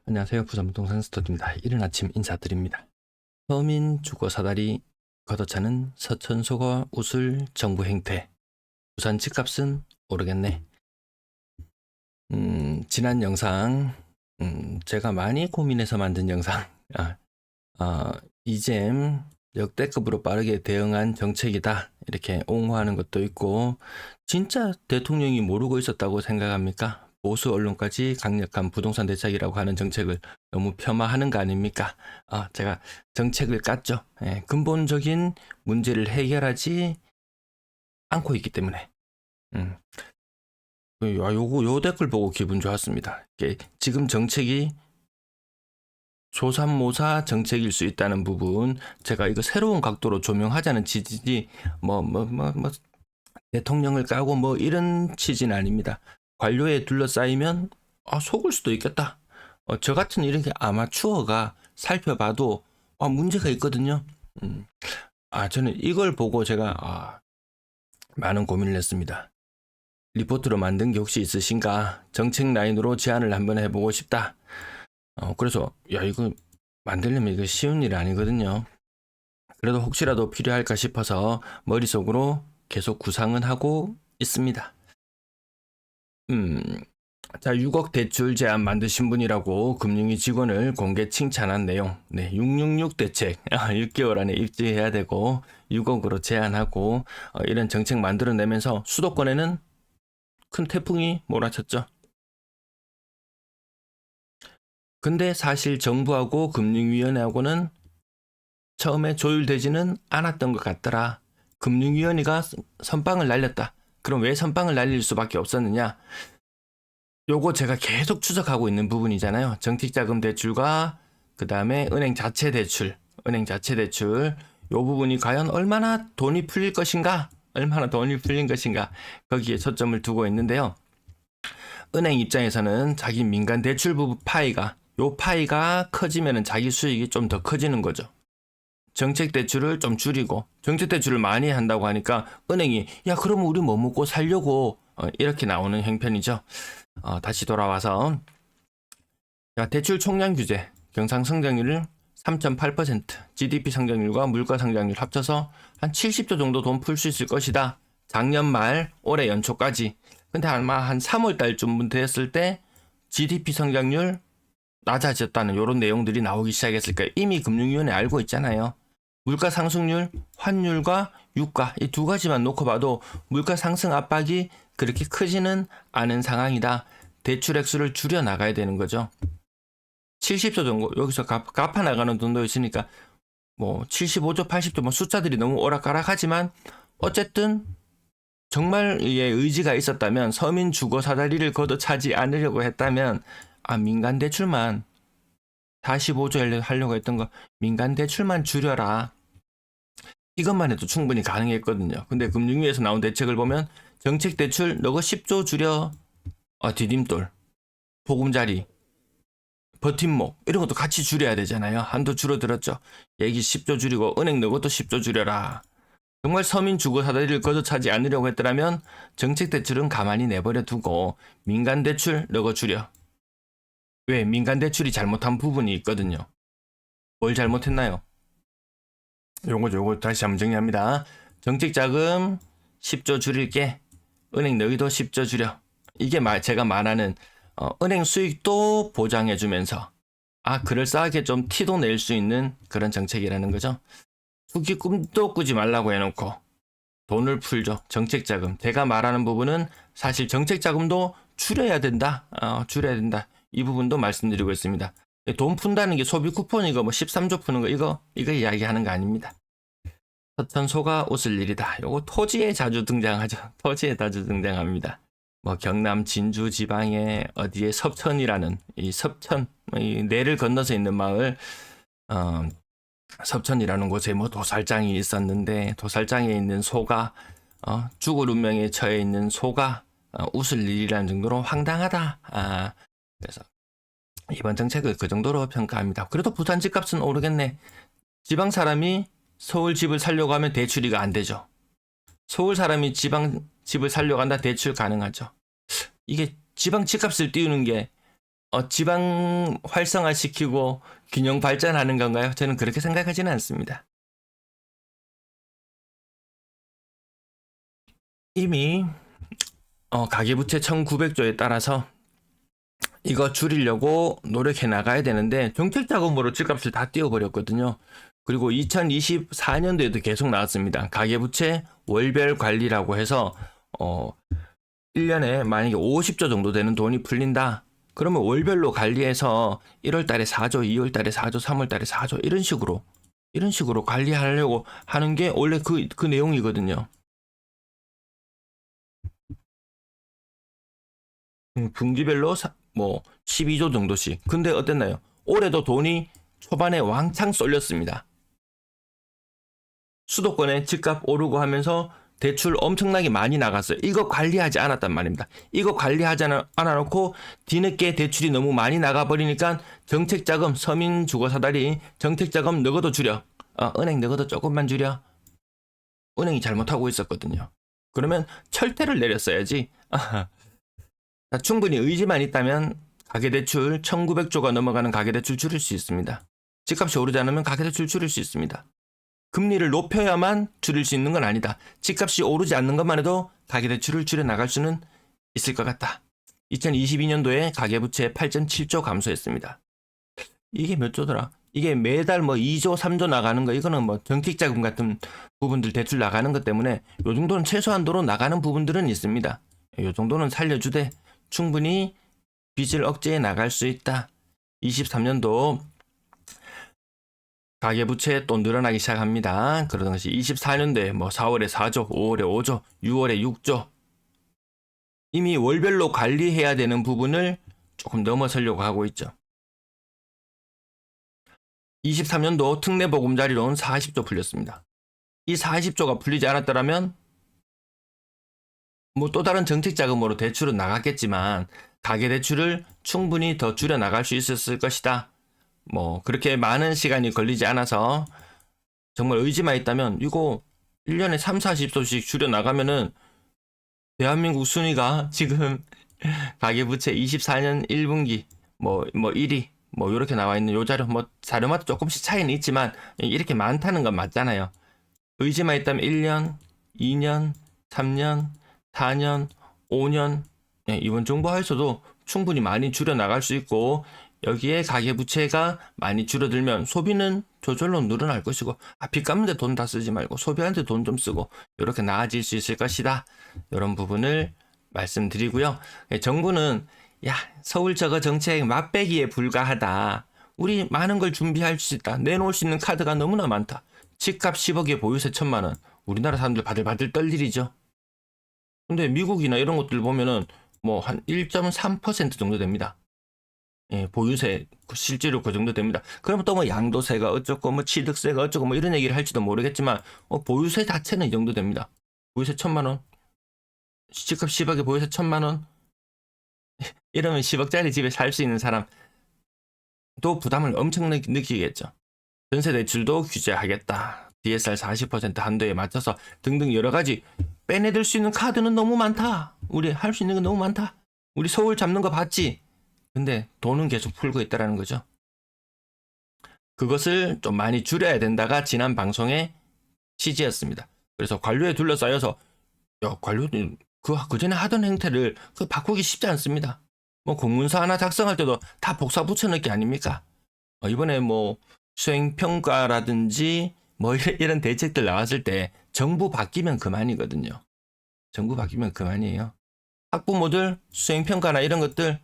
안녕하세요. 부산부동산 스터디입니다. 이른 아침 인사드립니다. 서민 주거 사다리 걷어차는 서천소가 우슬 정부 행태. 부산 집값은 오르겠네. 지난 영상, 제가 많이 고민해서 만든 영상. 이잼 역대급으로 빠르게 대응한 정책이다. 이렇게 옹호하는 것도 있고, 진짜 대통령이 모르고 있었다고 생각합니까? 보수 언론까지 강력한 부동산 대책이라고 하는 정책을 너무 폄하하는 거 아닙니까? 제가 정책을 깠죠. 예, 근본적인 문제를 해결하지 않고 있기 때문에. 요 댓글 보고 기분 좋았습니다. 지금 정책이 조삼모사 정책일 수 있다는 부분, 제가 이거 새로운 각도로 조명하자는 취지지, 대통령을 까고 뭐 이런 취지는 아닙니다. 관료에 둘러싸이면 속을 수도 있겠다. 저 같은 이렇게 아마추어가 살펴봐도 문제가 있거든요. 저는 이걸 보고 제가 많은 고민을 했습니다. 리포트로 만든 게 혹시 있으신가? 정책 라인으로 제안을 한번 해보고 싶다. 그래서 이거 만들려면 이거 쉬운 일 아니거든요. 그래도 혹시라도 필요할까 싶어서 머릿속으로 계속 구상은 하고 있습니다. 자, 6억 대출 제안 만드신 분이라고 금융위 직원을 공개 칭찬한 내용. 네, 666 대책. 6개월 안에 입주해야 되고 6억으로 제안하고 이런 정책 만들어내면서 수도권에는 큰 태풍이 몰아쳤죠. 근데 사실 정부하고 금융위원회하고는 처음에 조율되지는 않았던 것 같더라. 금융위원회가 선빵을 날렸다. 그럼 왜 선빵을 날릴 수밖에 없었느냐? 요거 제가 계속 추적하고 있는 부분이잖아요. 정책자금 대출과 그 다음에 은행 자체 대출, 요 부분이 과연 얼마나 돈이 풀릴 것인가? 얼마나 돈이 풀린 것인가? 거기에 초점을 두고 있는데요. 은행 입장에서는 자기 민간 대출 부분 파이가 커지면 자기 수익이 좀 더 커지는 거죠. 정책 대출을 좀 줄이고 정책 대출을 많이 한다고 하니까 은행이 그러면 우리 뭐 먹고 살려고 이렇게 나오는 형편이죠. 다시 돌아와서 대출 총량 규제 경상 성장률을 3.8%, GDP 성장률과 물가 성장률 합쳐서 한 70조 정도 돈 풀 수 있을 것이다. 작년 말 올해 연초까지. 근데 아마 한 3월 달쯤 됐을 때 GDP 성장률 낮아졌다는 이런 내용들이 나오기 시작했을 거예요. 이미 금융위원회 알고 있잖아요. 물가 상승률, 환율과 유가 이 두 가지만 놓고 봐도 물가 상승 압박이 그렇게 크지는 않은 상황이다. 대출 액수를 줄여 나가야 되는 거죠. 70조 정도 여기서 갚아 나가는 돈도 있으니까 뭐 75조, 80조 뭐 숫자들이 너무 오락가락하지만 어쨌든 정말 의지가 있었다면 서민 주거 사다리를 걷어차지 않으려고 했다면 민간 대출만 45조 하려고 했던 거 민간 대출만 줄여라. 이것만 해도 충분히 가능했거든요. 근데 금융위에서 나온 대책을 보면 정책 대출 너거 10조 줄여 디딤돌 보금자리 버팀목 이런 것도 같이 줄여야 되잖아요. 한도 줄어들었죠. 얘기 10조 줄이고 은행 너것도 10조 줄여라. 정말 서민 주거 사다리를 걷어차지 않으려고 했더라면 정책 대출은 가만히 내버려 두고 민간 대출 너거 줄여. 왜? 민간 대출이 잘못한 부분이 있거든요. 뭘 잘못했나요? 요거 다시 한번 정리합니다. 정책 자금 10조 줄일게. 은행 너희도 10조 줄여. 이게 제가 말하는 은행 수익도 보장해주면서 그럴싸하게 좀 티도 낼 수 있는 그런 정책이라는 거죠. 투기 꿈도 꾸지 말라고 해놓고 돈을 풀죠. 정책 자금. 제가 말하는 부분은 사실 정책 자금도 줄여야 된다. 줄여야 된다. 이 부분도 말씀드리고 있습니다. 돈 푼다는 게 소비 쿠폰이고 뭐 13조 푸는 거 이거 이야기하는 거 아닙니다. 서천소가 웃을 일이다. 요거 토지에 자주 등장하죠. 토지에 자주 등장합니다. 뭐 경남 진주 지방에 어디에 섭천이라는 이 섭천 이 내를 건너서 있는 마을 섭천이라는 곳에 뭐 도살장이 있었는데 도살장에 있는 소가 죽을 운명에 처해 있는 소가 웃을 일이라는 정도로 황당하다. 그래서 이번 정책을 그 정도로 평가합니다. 그래도 부산 집값은 오르겠네. 지방 사람이 서울 집을 살려고 하면 대출이가 안 되죠. 서울 사람이 지방 집을 살려고 한다 대출 가능하죠. 이게 지방 집값을 띄우는 게 지방 활성화시키고 균형 발전하는 건가요? 저는 그렇게 생각하지는 않습니다. 이미 가계부채 1900조에 따라서 이거 줄이려고 노력해 나가야 되는데 정책 자금으로 집값을 다 띄워버렸거든요. 그리고 2024년도에도 계속 나왔습니다. 가계부채 월별 관리라고 해서 1년에 만약에 50조 정도 되는 돈이 풀린다. 그러면 월별로 관리해서 1월 달에 4조, 2월 달에 4조, 3월 달에 4조 이런 식으로 관리하려고 하는 게 원래 그 내용이거든요. 분기별로 12조 정도씩. 근데 어땠나요? 올해도 돈이 초반에 왕창 쏠렸습니다. 수도권에 집값 오르고 하면서 대출 엄청나게 많이 나갔어요. 이거 관리하지 않았단 말입니다. 이거 관리하지 않아놓고 뒤늦게 대출이 너무 많이 나가버리니까 정책자금, 서민주거사다리 정책자금 너거도 줄여. 은행 너거도 조금만 줄여. 은행이 잘못하고 있었거든요. 그러면 철퇴를 내렸어야지. 충분히 의지만 있다면 가계대출 1900조가 넘어가는 가계대출 줄일 수 있습니다. 집값이 오르지 않으면 가계대출 줄일 수 있습니다. 금리를 높여야만 줄일 수 있는 건 아니다. 집값이 오르지 않는 것만 해도 가계대출을 줄여나갈 수는 있을 것 같다. 2022년도에 가계부채 8.7조 감소했습니다. 이게 몇 조더라? 이게 매달 2조, 3조 나가는 거, 이거는 정책자금 같은 부분들 대출 나가는 것 때문에 요 정도는 최소한도로 나가는 부분들은 있습니다. 요 정도는 살려주되 충분히 빚을 억제해 나갈 수 있다. 23년도 가계부채 또 늘어나기 시작합니다. 그러던 것이 24년도에 4월에 4조, 5월에 5조, 6월에 6조. 이미 월별로 관리해야 되는 부분을 조금 넘어서려고 하고 있죠. 23년도 특례보금자리론 40조 풀렸습니다. 이 40조가 풀리지 않았더라면 또 다른 정책자금으로 대출은 나갔겠지만 가계대출을 충분히 더 줄여 나갈 수 있었을 것이다. 그렇게 많은 시간이 걸리지 않아서 정말 의지만 있다면 이거 1년에 3, 40조씩 줄여 나가면은 대한민국 순위가 지금 가계부채 24년 1분기 1위 이렇게 나와 있는 요 자료 자료마다 조금씩 차이는 있지만 이렇게 많다는 건 맞잖아요. 의지만 있다면 1년, 2년, 3년, 4년, 5년 이번 정부 하에서도 충분히 많이 줄여 나갈 수 있고 여기에 가계부채가 많이 줄어들면 소비는 저절로 늘어날 것이고 빚 갚는데 돈 다 쓰지 말고 소비하는데 돈 좀 쓰고 이렇게 나아질 수 있을 것이다. 이런 부분을 말씀드리고요. 정부는 서울 저거 정책 맛배기에 불과하다. 우리 많은 걸 준비할 수 있다. 내놓을 수 있는 카드가 너무나 많다. 집값 10억에 보유세 1000만 원. 우리나라 사람들 바들바들 떨 일이죠. 근데 미국이나 이런 것들 보면은 한 1.3% 정도 됩니다. 보유세 실제로 그 정도 됩니다. 그러면 또 양도세가 어쩌고 취득세가 어쩌고 이런 얘기를 할지도 모르겠지만 보유세 자체는 이 정도 됩니다. 보유세 1000만 원. 집값 10억에 보유세 1000만 원. 이러면 10억짜리 집에 살 수 있는 사람도 부담을 엄청 느끼겠죠. 전세대출도 규제하겠다. DSR 40% 한도에 맞춰서 등등 여러 가지 빼내들 수 있는 카드는 너무 많다. 우리 할 수 있는 건 너무 많다. 우리 서울 잡는 거 봤지? 근데 돈은 계속 풀고 있다라는 거죠. 그것을 좀 많이 줄여야 된다가 지난 방송의 취지였습니다. 그래서 관료에 둘러싸여서 관료는 그전에 하던 행태를 바꾸기 쉽지 않습니다. 공문서 하나 작성할 때도 다 복사 붙여넣을 게 아닙니까? 이번에 수행평가라든지 이런 대책들 나왔을 때 정부 바뀌면 그만이거든요. 정부 바뀌면 그만이에요. 학부모들 수행평가나 이런 것들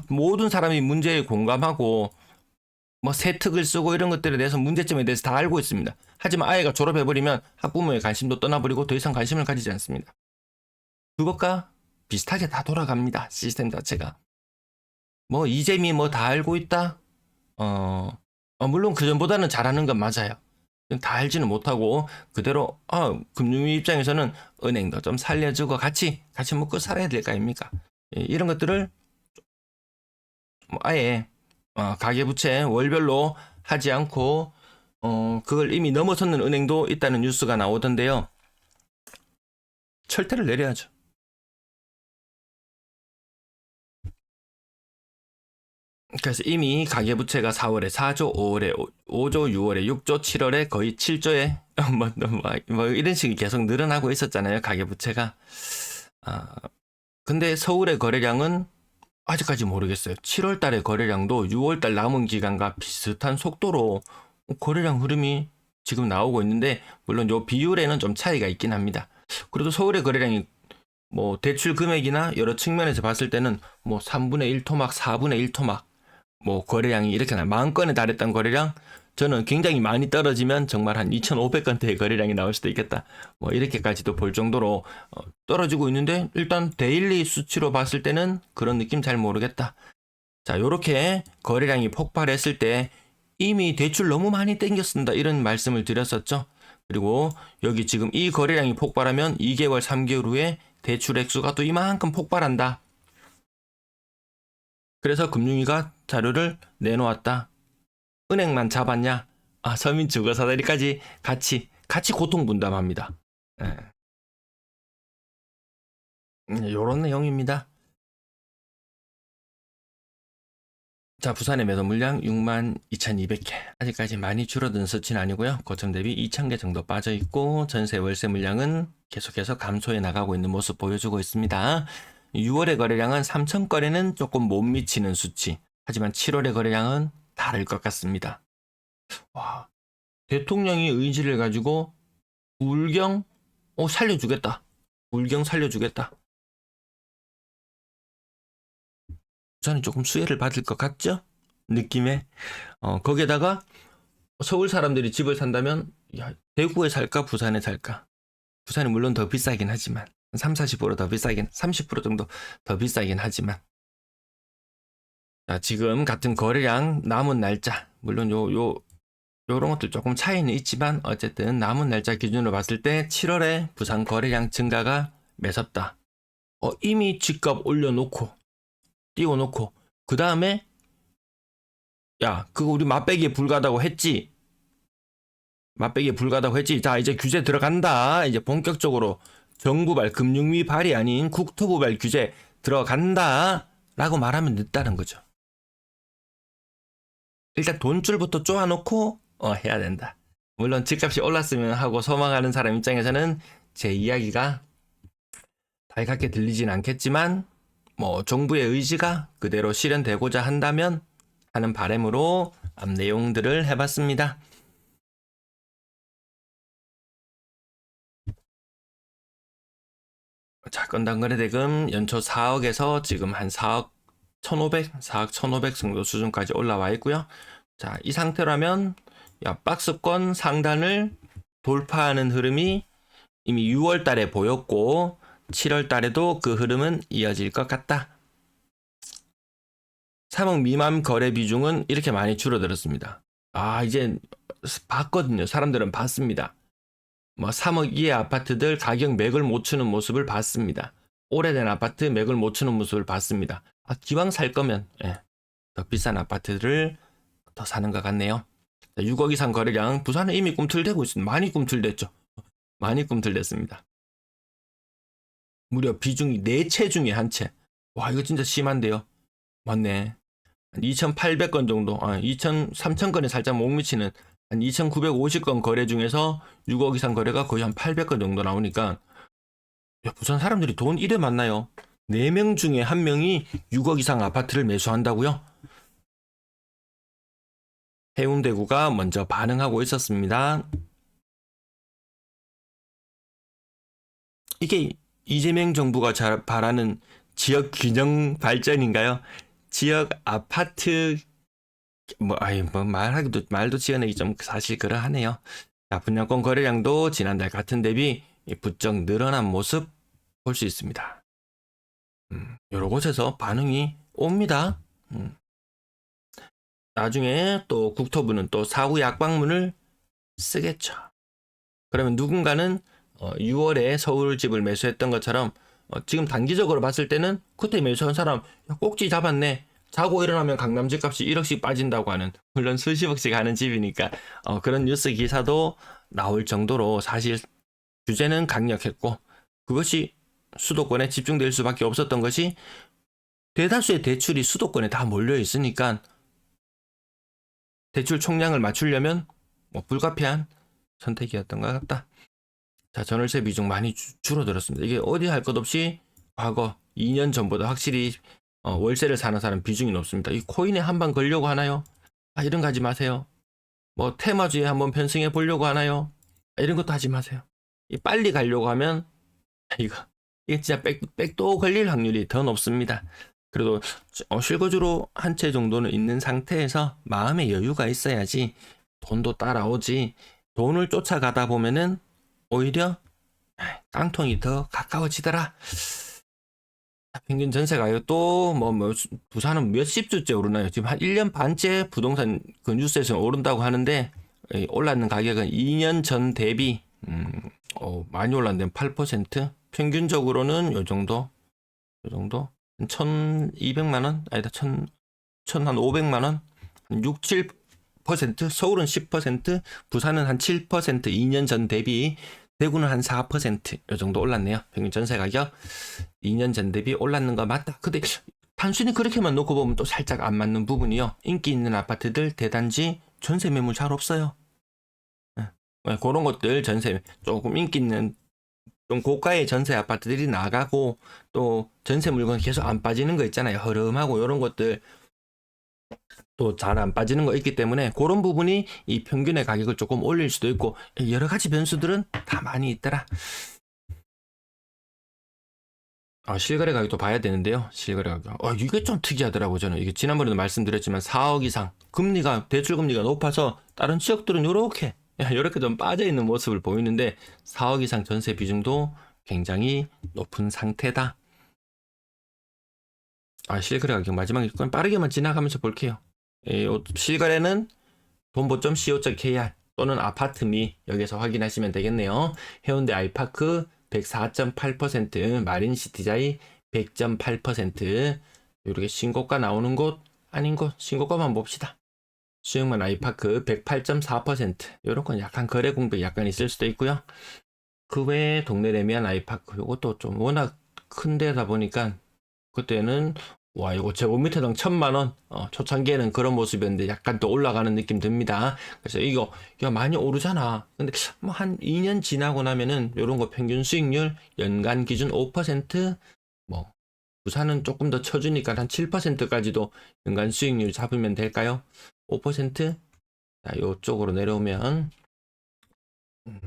모든 사람이 문제에 공감하고 세특을 쓰고 이런 것들에 대해서 문제점에 대해서 다 알고 있습니다. 하지만 아이가 졸업해버리면 학부모의 관심도 떠나버리고 더 이상 관심을 가지지 않습니다. 그것과 비슷하게 다 돌아갑니다. 시스템 자체가. 이재미 다 알고 있다? 물론 그전보다는 잘하는 건 맞아요. 다 알지는 못하고 그대로 금융위 입장에서는 은행도 좀 살려주고 같이 먹고 살아야 될 거 아닙니까? 이런 것들을 아예 가계부채 월별로 하지 않고 그걸 이미 넘어섰는 은행도 있다는 뉴스가 나오던데요. 철퇴를 내려야죠. 그래서 이미 가계부채가 4월에 4조, 5월에 5조, 6월에 6조, 7월에 거의 7조에 뭐 이런 식이 계속 늘어나고 있었잖아요. 가계부채가. 근데 서울의 거래량은 아직까지 모르겠어요. 7월 달의 거래량도 6월 달 남은 기간과 비슷한 속도로 거래량 흐름이 지금 나오고 있는데, 물론 요 비율에는 좀 차이가 있긴 합니다. 그래도 서울의 거래량이 뭐 대출 금액이나 여러 측면에서 봤을 때는 뭐 3분의 1 토막, 4분의 1 토막, 뭐 거래량이 이렇게 10,000건에 달했던 거래량, 저는 굉장히 많이 떨어지면 정말 한 2,500건대의 거래량이 나올 수도 있겠다, 뭐 이렇게까지도 볼 정도로 떨어지고 있는데, 일단 데일리 수치로 봤을 때는 그런 느낌 잘 모르겠다. 자, 요렇게 거래량이 폭발했을 때 이미 대출 너무 많이 땡겼습니다, 이런 말씀을 드렸었죠. 그리고 여기 지금 이 거래량이 폭발하면 2개월, 3개월 후에 대출 액수가 또 이만큼 폭발한다. 그래서 금융위가 자료를 내놓았다. 은행만 잡았냐? 서민 주거사다리까지 같이 고통 분담합니다. 요런 내용입니다. 자, 부산의 매도 물량 62,200개. 아직까지 많이 줄어든 수치는 아니고요. 고점 대비 2,000개 정도 빠져 있고, 전세 월세 물량은 계속해서 감소해 나가고 있는 모습 보여주고 있습니다. 6월의 거래량은 3,000건에는 조금 못 미치는 수치. 하지만 7월의 거래량은 다를 것 같습니다. 와, 대통령이 의지를 가지고 울경 살려주겠다. 울경 살려주겠다. 저는 조금 수혜를 받을 것 같죠? 느낌에. 거기에다가 서울 사람들이 집을 산다면, 야, 대구에 살까 부산에 살까? 부산이 물론 더 비싸긴 하지만 30-40% 더 비싸긴, 30% 정도 더 비싸긴 하지만, 자, 지금 같은 거래량 남은 날짜, 물론 요런 것들 조금 차이는 있지만 어쨌든 남은 날짜 기준으로 봤을 때 7월에 부산 거래량 증가가 매섭다. 이미 집값 올려놓고 띄워놓고 그 다음에 야, 그거 우리 맛배기에 불과하다고 했지. 맛배기에 불과하다고 했지. 자, 이제 규제 들어간다. 이제 본격적으로 정부발 금융위 발이 아닌 국토부발 규제 들어간다 라고 말하면 늦다는 거죠. 일단 돈줄부터 쪼아놓고 해야 된다. 물론 집값이 올랐으면 하고 소망하는 사람 입장에서는 제 이야기가 달갑게 들리진 않겠지만, 뭐 정부의 의지가 그대로 실현되고자 한다면 하는 바람으로 앞 내용들을 해봤습니다. 자, 건당 거래대금 연초 4억에서 지금 한 4억 1,500, 4억 1,500 정도 수준까지 올라와 있고요. 자, 이 상태라면 박스권 상단을 돌파하는 흐름이 이미 6월 달에 보였고 7월 달에도 그 흐름은 이어질 것 같다. 3억 미만 거래 비중은 이렇게 많이 줄어들었습니다. 이제 봤거든요. 사람들은 봤습니다. 3억 이하 아파트들 가격 맥을 못 추는 모습을 봤습니다. 오래된 아파트 맥을 못 추는 모습을 봤습니다. 기왕 살 거면 더 비싼 아파트를 더 사는 것 같네요. 6억 이상 거래량, 부산은 이미 꿈틀대고 있습니다. 많이 꿈틀댔죠. 많이 꿈틀댔습니다. 무려 비중이 4채 중에 1채. 와, 이거 진짜 심한데요. 맞네. 2,800건 정도, 3,000건에 살짝 못 미치는 한 2,950건 거래 중에서 6억 이상 거래가 거의 한 800건 정도 나오니까, 야, 부산 사람들이 돈 이래 많나요? 4명 중에 1명이 6억 이상 아파트를 매수한다고요? 해운대구가 먼저 반응하고 있었습니다. 이게 이재명 정부가 바라는 지역 균형 발전인가요? 지역 아파트 말도 지어내기 좀 사실 그러하네요. 자, 분양권 거래량도 지난달 같은 대비 부쩍 늘어난 모습 볼 수 있습니다. 여러 곳에서 반응이 옵니다. 나중에 또 국토부는 또 사후 약방문을 쓰겠죠. 그러면 누군가는 6월에 서울집을 매수했던 것처럼 지금 단기적으로 봤을 때는 그때 매수한 사람 꼭지 잡았네. 자고 일어나면 강남 집값이 1억씩 빠진다고 하는, 물론 수십억씩 하는 집이니까 그런 뉴스 기사도 나올 정도로 사실 규제는 강력했고, 그것이 수도권에 집중될 수밖에 없었던 것이 대다수의 대출이 수도권에 다 몰려 있으니까 대출 총량을 맞추려면 뭐 불가피한 선택이었던 것 같다. 자, 전월세 비중 많이 줄어들었습니다. 이게 어디 할 것 없이 과거 2년 전보다 확실히 월세를 사는 사람 비중이 높습니다. 이 코인에 한 방 걸려고 하나요? 아, 이런 거 하지 마세요. 뭐 테마주에 한번 편승해 보려고 하나요? 아, 이런 것도 하지 마세요. 이 빨리 가려고 하면 이게 진짜 백도 걸릴 확률이 더 높습니다. 그래도 실거주로 한 채 정도는 있는 상태에서 마음의 여유가 있어야지 돈도 따라오지. 돈을 쫓아가다 보면은 오히려 깡통이 더 가까워지더라. 평균 전세 가격 또 부산은 몇십 주째 오르나요? 지금 한 1년 반째 부동산 그 뉴스에서는 오른다고 하는데 올랐는 가격은 2년 전 대비 많이 올랐는데 8%? 평균적으로는 요 정도 1,200만 원? 아니다 1,500만 원? 6, 7%? 서울은 10%? 부산은 한 7%? 2년 전 대비. 대구는 한 4%? 요 정도 올랐네요. 평균 전세 가격 2년 전 대비 올랐는 거 맞다. 근데 단순히 그렇게만 놓고 보면 또 살짝 안 맞는 부분이요. 인기 있는 아파트들 대단지 전세 매물 잘 없어요. 그런 것들 전세 조금 인기 있는 좀 고가의 전세 아파트들이 나가고 또 전세 물건 계속 안 빠지는 거 있잖아요. 허름하고 이런 것들 또 잘 안 빠지는 거 있기 때문에 그런 부분이 이 평균의 가격을 조금 올릴 수도 있고 여러 가지 변수들은 다 많이 있더라. 실거래 가격도 봐야 되는데요. 실거래 가격. 이게 좀 특이하더라고 저는. 이게 지난번에도 말씀드렸지만 4억 이상 금리가 대출 금리가 높아서 다른 지역들은 요렇게 좀 빠져 있는 모습을 보이는데 4억 이상 전세 비중도 굉장히 높은 상태다. 실거래 가격 마지막에 그냥 빠르게만 지나가면서 볼게요. 실거래는 돈보.co.kr 또는 아파트미 여기서 확인하시면 되겠네요. 해운대 아이파크 104.8%, 마린시티자이 100.8%, 이렇게 신고가 나오는 곳 아닌 곳 신고가만 봅시다. 수영만 아이파크 108.4%, 이런 건 약간 거래 공백 약간 있을 수도 있고요. 그 외에 동네 레미안 아이파크 이것도 좀 워낙 큰 데다 보니까 그때는 이거 제곱미터당 1,000만 원 초창기에는 그런 모습이었는데 약간 또 올라가는 느낌 듭니다. 그래서 이거 많이 오르잖아. 근데 뭐 한 2년 지나고 나면은 요런 거 평균 수익률 연간 기준 5%, 뭐 부산은 조금 더 쳐주니까 한 7%까지도 연간 수익률 잡으면 될까요? 5%? 자, 요쪽으로 내려오면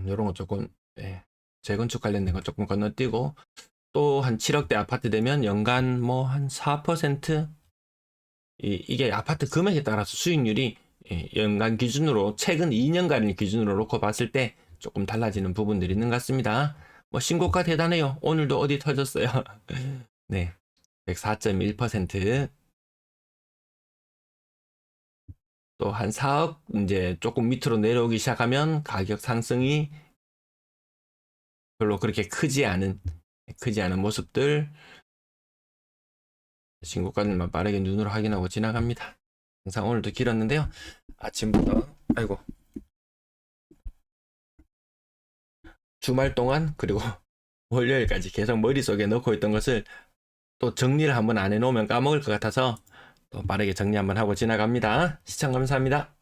요런 거 조금 재건축 관련된 거 조금 건너뛰고 또 한 7억대 아파트 되면 연간 뭐 한 4%? 이게 아파트 금액에 따라서 수익률이 연간 기준으로 최근 2년간을 기준으로 놓고 봤을 때 조금 달라지는 부분들이 있는 것 같습니다. 뭐 신고가 대단해요. 오늘도 어디 터졌어요. 네, 104.1%. 또 한 4억 이제 조금 밑으로 내려오기 시작하면 가격 상승이 별로 그렇게 크지 않은 모습들, 신고가들만 빠르게 눈으로 확인하고 지나갑니다. 영상 오늘도 길었는데요. 아침부터 주말 동안 그리고 월요일까지 계속 머릿속에 넣고 있던 것을 또 정리를 한번 안 해놓으면 까먹을 것 같아서 또 빠르게 정리 한번 하고 지나갑니다. 시청 감사합니다.